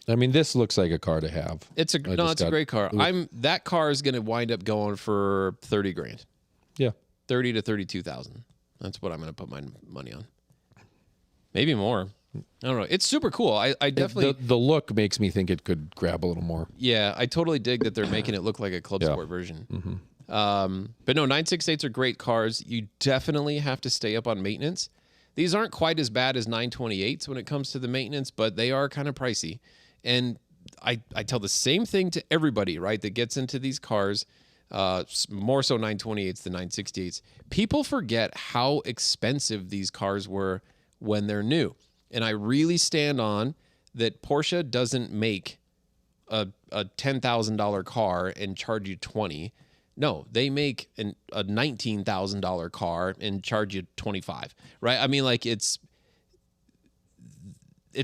I mean, this looks like a car to have. It's a great car. That car is going to wind up going for $30,000. Yeah. 30 to 32,000. That's what I'm going to put my money on. Maybe more. I don't know. It's super cool. I definitely the look makes me think it could grab a little more. Yeah, I totally dig that they're making it look like a club sport version. But no, 968s are great cars. You definitely have to stay up on maintenance. These aren't quite as bad as 928s when it comes to the maintenance, but they are kind of pricey. And I tell the same thing to everybody, right, that gets into these cars, more so 928s than 968s. People forget how expensive these cars were when they're new. And I really stand on that Porsche doesn't make a $10,000 car and charge you $20,000. No, they make a $19,000 car and charge you $25,000, right? I mean, like it's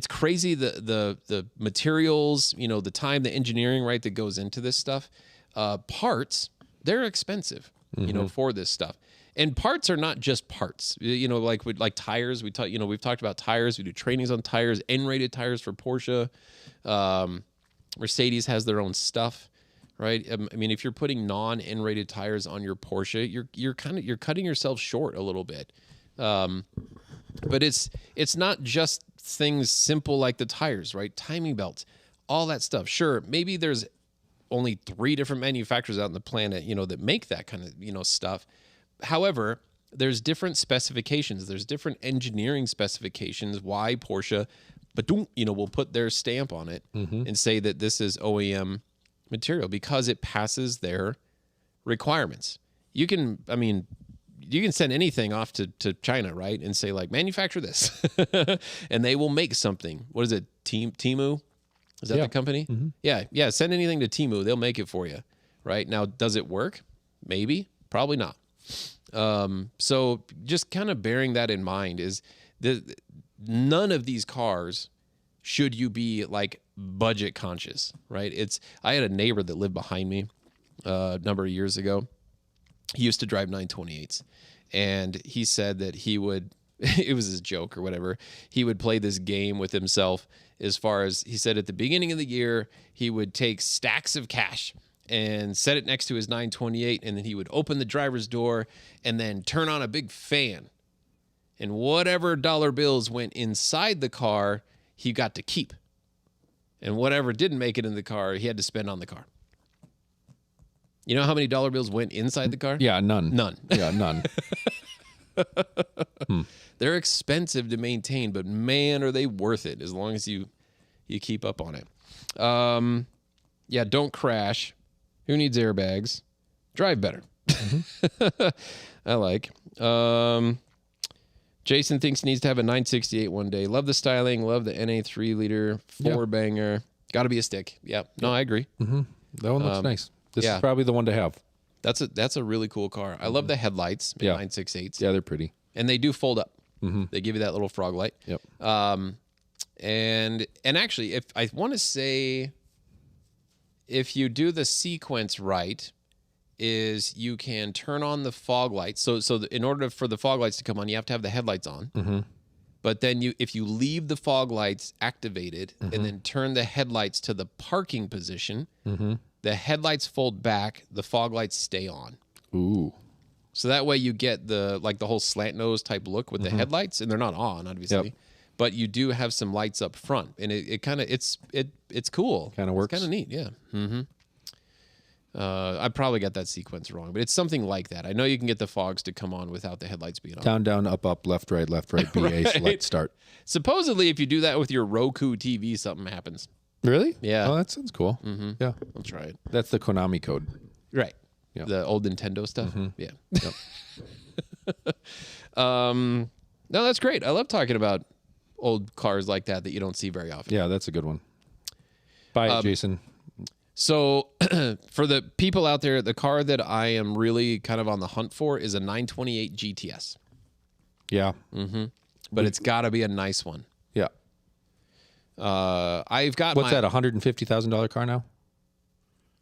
crazy the materials, the time, the engineering, right, that goes into this stuff. Parts, they're expensive, for this stuff. And parts are not just parts, like tires. We've talked about tires. We do trainings on tires, N-rated tires for Porsche. Mercedes has their own stuff, right? I mean, if you're putting non-N-rated tires on your Porsche, you're cutting yourself short a little bit. But it's not just things simple like the tires, right? Timing belts, all that stuff. Sure, maybe there's only 3 different manufacturers out on the planet, that make that kind of, stuff. However, there's different specifications. There's different engineering specifications why Porsche, will put their stamp on it and say that this is OEM material because it passes their requirements. You can send anything off to China, right? And say like, manufacture this and they will make something. What is it? Temu? Is that the company? Mm-hmm. Yeah. Send anything to Temu. They'll make it for you. Right now, does it work? Maybe, probably not. So just kind of bearing that in mind is that none of these cars should you be like budget conscious, right? I had a neighbor that lived behind me a number of years ago. He used to drive 928s, and he said that he would, it was his joke or whatever, he would play this game with himself as far as, he said at the beginning of the year, he would take stacks of cash and set it next to his 928, and then he would open the driver's door and then turn on a big fan. And whatever dollar bills went inside the car, he got to keep. And whatever didn't make it in the car, he had to spend on the car. You know how many dollar bills went inside the car? Yeah, none. Yeah, none. They're expensive to maintain, but man, are they worth it as long as you keep up on it. Yeah, don't crash. Who needs airbags? Drive better. I like. Jason thinks he needs to have a 968 one day. Love the styling. Love the NA 3-liter 4-banger. Got to be a stick. Yep. No, I agree. Mm-hmm. That one looks nice. This is probably the one to have. That's a really cool car. I love the headlights in 968s. Yeah, they're pretty. And they do fold up. Mm-hmm. They give you that little frog light. Yep. And actually, if I want to say, if you do the sequence right, is you can turn on the fog lights. So in order for the fog lights to come on, you have to have the headlights on. Mm-hmm. But then if you leave the fog lights activated and then turn the headlights to the parking position, the headlights fold back, the fog lights stay on. Ooh. So that way you get the whole slant nose type look with the headlights, and they're not on, obviously. Yep. But you do have some lights up front, and it kind of it's cool. Kind of works. It's kind of neat, yeah. Mm-hmm. I probably got that sequence wrong, but it's something like that. I know you can get the fogs to come on without the headlights being on. Down, down, up, up, left, BA, right. Select, start. Supposedly, if you do that with your Roku TV, something happens. Really? Yeah. Oh, that sounds cool. Mm-hmm. Yeah. I'll try it. That's the Konami code. Right. Yeah. The old Nintendo stuff. Mm-hmm. Yeah. Yep. No, that's great. I love talking about old cars like that you don't see very often. Yeah, that's a good one. Buy it, Jason. So for the people out there, the car that I am really kind of on the hunt for is a 928 GTS. Yeah. Mm-hmm. But it's got to be a nice one. Yeah. I've got What's that, $150,000 car now?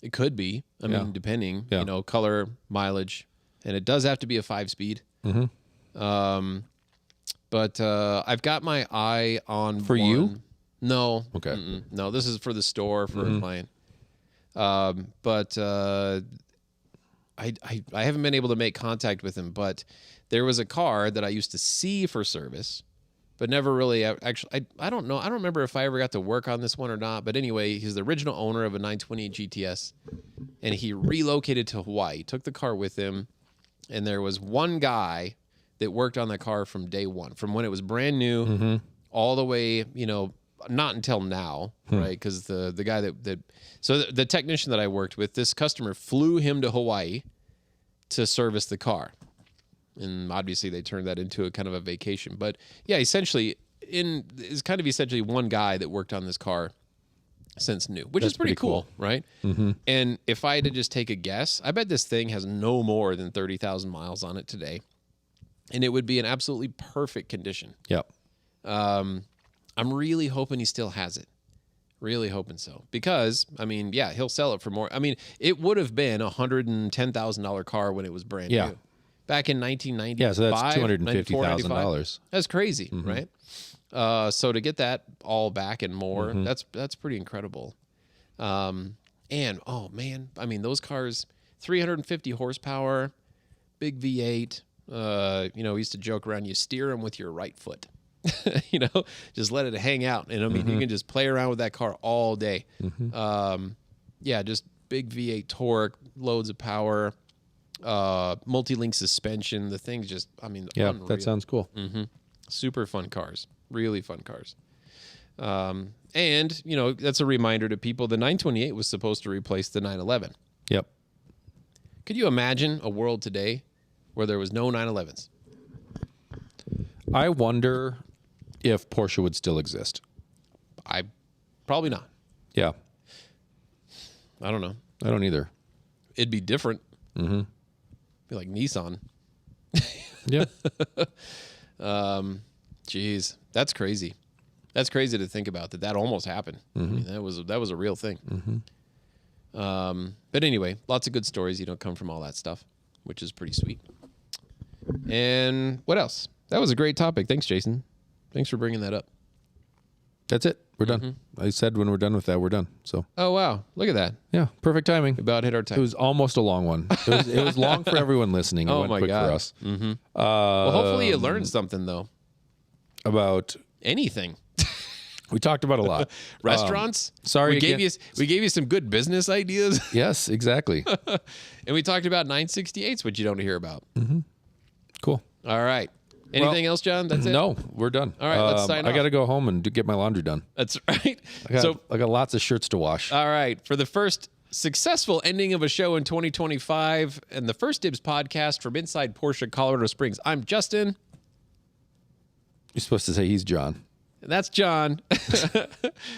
It could be. I mean, depending, color, mileage. And it does have to be a 5-speed. Mm-hmm. But I've got my eye on For one. you? No. Okay. No, this is for the store for a client. But I haven't been able to make contact with him, but there was a car that I used to see for service, but never really actually. I don't know. I don't remember if I ever got to work on this one or not. But anyway, he's the original owner of a 928 GTS, and he relocated to Hawaii. Took the car with him, and there was one guy that worked on the car from day one, from when it was brand new, all the way, not until now, right? Because the guy so the technician that I worked with, this customer flew him to Hawaii to service the car. And obviously they turned that into a kind of a vacation. But yeah, essentially is kind of essentially one guy that worked on this car since new, which is pretty cool, right? And if I had to just take a guess, I bet this thing has no more than 30,000 miles on it today. And it would be in absolutely perfect condition. Yep. I'm really hoping he still has it. Really hoping so. Because, I mean, yeah, he'll sell it for more. I mean, it would have been a $110,000 car when it was brand new. Back in 1995. Yeah, so that's $250,000. That's crazy, right? So to get that all back and more, that's pretty incredible. And, oh, man, I mean, those cars, 350 horsepower, big V8. We used to joke around, you steer them with your right foot. Just let it hang out. And I mean, you can just play around with that car all day. Just big V8 torque, loads of power, multi-link suspension. The thing's just, unreal. That sounds cool. Super fun cars, really fun cars. And that's a reminder to people. The 928 was supposed to replace the 911. Yep. Could you imagine a world today where there was no 911s? I wonder if Porsche would still exist. Probably not. Yeah. I don't know. I don't either. It'd be different. Be like Nissan. Yeah. Geez, that's crazy. That's crazy to think about that almost happened. I mean, that was a real thing. But anyway, lots of good stories, come from all that stuff, which is pretty sweet. And what else? That was a great topic. Thanks, Jason. Thanks for bringing that up. That's it. We're done. I said when we're done with that, we're done. So. Oh, wow. Look at that. Yeah. Perfect timing. We about hit our time. It was almost a long one. It was long for everyone listening. It went quick for us. Well, hopefully you learned something, though. About anything. We talked about a lot. Restaurants. Sorry, we gave you some good business ideas. Yes, exactly. And we talked about 968s, which you don't hear about. Cool. All right. Anything else, John? That's it? No, we're done. All right, let's sign off. I got to go home and get my laundry done. That's right. I got lots of shirts to wash. All right. For the first successful ending of a show in 2025 and the First Dibs podcast from inside Porsche, Colorado Springs, I'm Justin. You're supposed to say he's John. And that's John.